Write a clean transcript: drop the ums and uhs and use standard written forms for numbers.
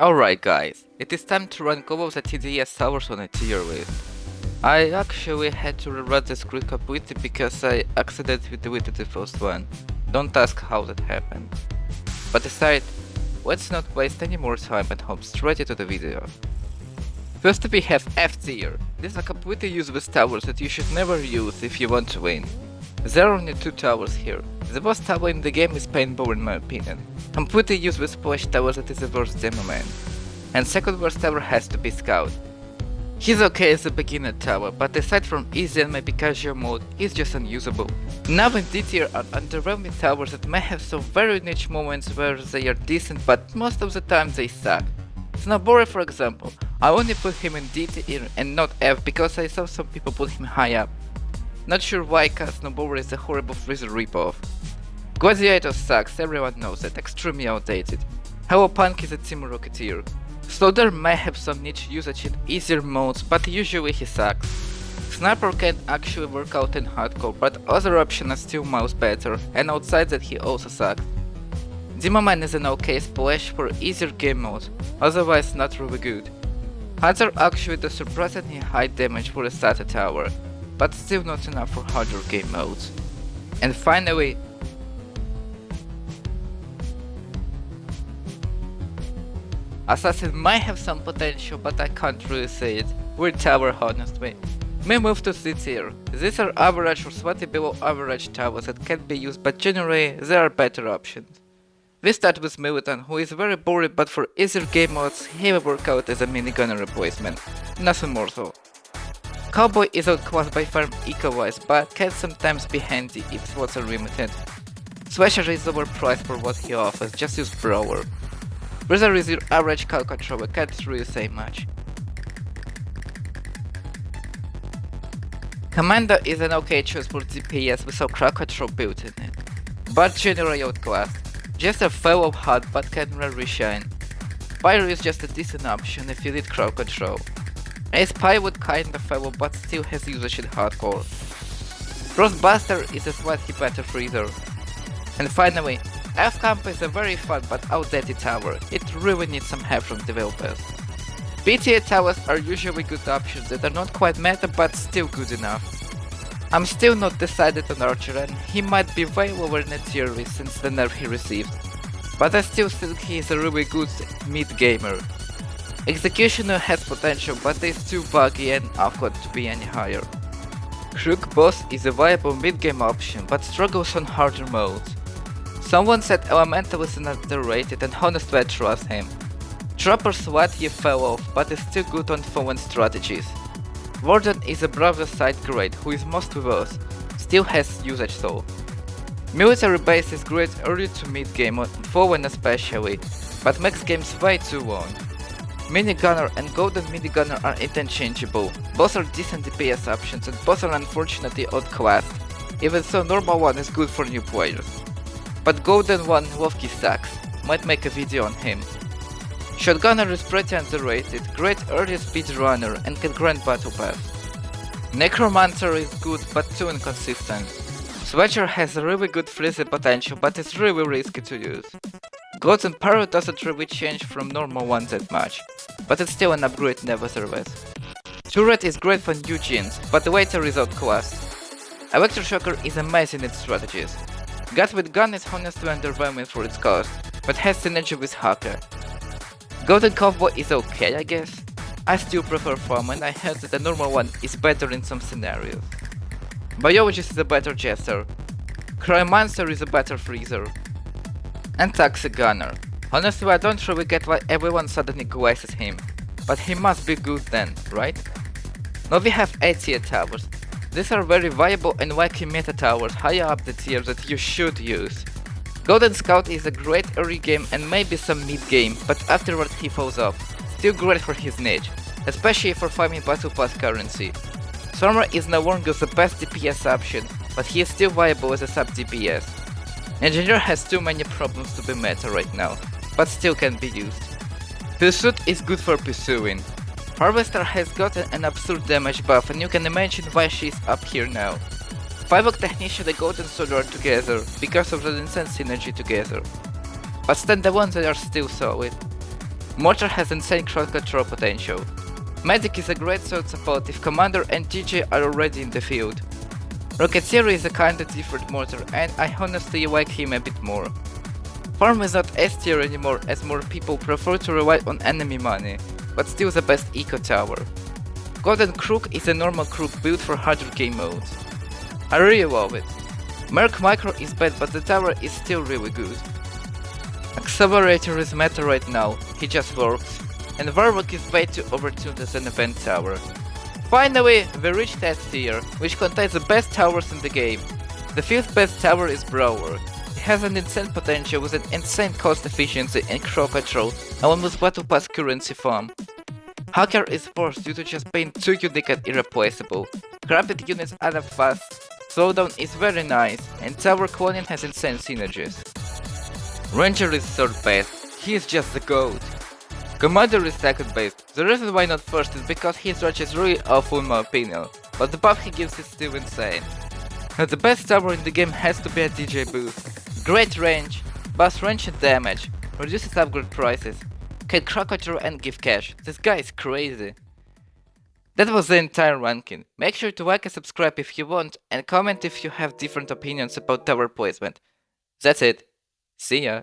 Alright guys, it is time to rank all of the TDS towers on a tier list. I actually had to rewrite the script completely because I accidentally deleted the first one. Don't ask how that happened. But aside, let's not waste any more time and hop straight into the video. First we have F tier. These are completely useless towers that you should never use if you want to win. There are only two towers here. The worst tower in the game is Paintball in my opinion. Completely useless splash tower that is the worst demo man. And second worst tower has to be Scout. He's okay as a beginner tower, but aside from easy and maybe casual mode, he's just unusable. Now in D tier are underwhelming towers that may have some very niche moments where they are decent, but most of the time they suck. Snowboarder for example, I only put him in D tier and not F because I saw some people put him high up. Not sure why, cause Snowboarder is a horrible Freezer ripoff. Gladiator sucks, everyone knows that, extremely outdated. Hello Punk is a Team Rocket tier. Slaughter may have some niche usage in easier modes, but usually he sucks. Sniper can actually work out in hardcore, but other options are still miles better, and outside that he also sucks. Demoman is an okay splash for easier game modes, otherwise not really good. Hunter actually does surprisingly high damage for a starter tower, but still not enough for harder game modes. And finally, Assassin might have some potential, but I can't really say it. Weird tower honestly. May move to C tier. These are average or slightly below average towers that can be used, but generally there are better options. We start with Militant, who is very boring, but for easier game modes he will work out as a minigunner replacement. Nothing more though. Cowboy is outclassed by farm eco-wise, but can sometimes be handy if slots are limited. Slasher is overpriced for what he offers, just use Brawler. Razor is your average cal controller, can't really say much. Commander is an okay choice for DPS without crowd control built in it, but generally outclassed. Just a fellow hot but can rarely shine. Pyro is just a decent option if you need crowd control. Ace Pilot kinda fellow but still has usage in hardcore. Frostbuster is a slightly better freezer. And finally, F-Camp is a very fun but outdated tower, it really needs some help from developers. B-tier towers are usually good options that are not quite meta but still good enough. I'm still not decided on Archer and he might be way lower in a tier list since the nerf he received, but I still think he is a really good mid-gamer. Executioner has potential but is too buggy and awkward to be any higher. Crook Boss is a viable mid-game option but struggles on harder modes. Someone said Elemental is underrated and honestly I trust him. Trapper slightly fell off but is still good on fallen strategies. Warden is a brother side grade who is mostly worse, still has usage though. Military base is great early to mid game on fallen especially, but makes games way too long. Minigunner and Golden Minigunner are interchangeable, both are decent DPS options and both are unfortunately outclassed, even so normal one is good for new players. But Golden one Lovky sucks, might make a video on him. Shotgunner is pretty underrated, great early speedrunner and can grant battle pass. Necromancer is good but too inconsistent. Swatcher has a really good freezer potential but is really risky to use. Golden Parrot doesn't really change from normal one that much, but it's still an upgrade nevertheless. Turret is great for new gens, but later is outclassed. Electroshocker is amazing in strategies. Gun with Gun is honestly underwhelming for its cost, but has synergy with Hacker. Golden Cowboy is okay I guess. I still prefer Farm and I heard that the normal one is better in some scenarios. Biologist is a better Jester. Cryomancer is a better Freezer. And Toxic Gunner. Honestly I don't really get why everyone suddenly glazes him, but he must be good then, right? Now we have A tier towers. These are very viable and wacky meta towers higher up the tier that you should use. Golden Scout is a great early game and maybe some mid game, but afterward he falls off. Still great for his niche, especially for farming battle pass currency. Stormer is no longer the best DPS option, but he is still viable as a sub DPS. Engineer has too many problems to be meta right now, but still can be used. Pursuit is good for pursuing. Harvester has gotten an absurd damage buff and you can imagine why she is up here now. 5 Technician and Golden Sword are together, because of the insane synergy together. But standalone they are still solid. Mortar has insane crowd control potential. Medic is a great sword support if Commander and DJ are already in the field. Rocketeer is a kinda different Mortar and I honestly like him a bit more. Farm is not S tier anymore as more people prefer to rely on enemy money, but still the best eco tower. Golden Crook is a normal crook built for harder game modes. I really love it. Merc Micro is bad but the tower is still really good. Accelerator is meta right now, he just works. And Warlock is way too overtuned as an event tower. Finally, we reached S tier, which contains the best towers in the game. The 5th best tower is Brawler. He has an insane potential with an insane cost efficiency and crowd control, along with battle pass currency farm. Hacker is 4th due to just being too unique and irreplaceable. Rapid units add up fast, slowdown is very nice, and Tower Cloning has insane synergies. Ranger is 3rd best, he is just the GOAT. Commander is 2nd best, the reason why not 1st is because his range is really awful in my opinion, but the buff he gives is still insane. Now the best tower in the game has to be a DJ boost. Great range, buffs range and damage, reduces upgrade prices, can crowd control and give cash, this guy is crazy. That was the entire ranking. Make sure to like and subscribe if you want, and comment if you have different opinions about tower placement. That's it. See ya.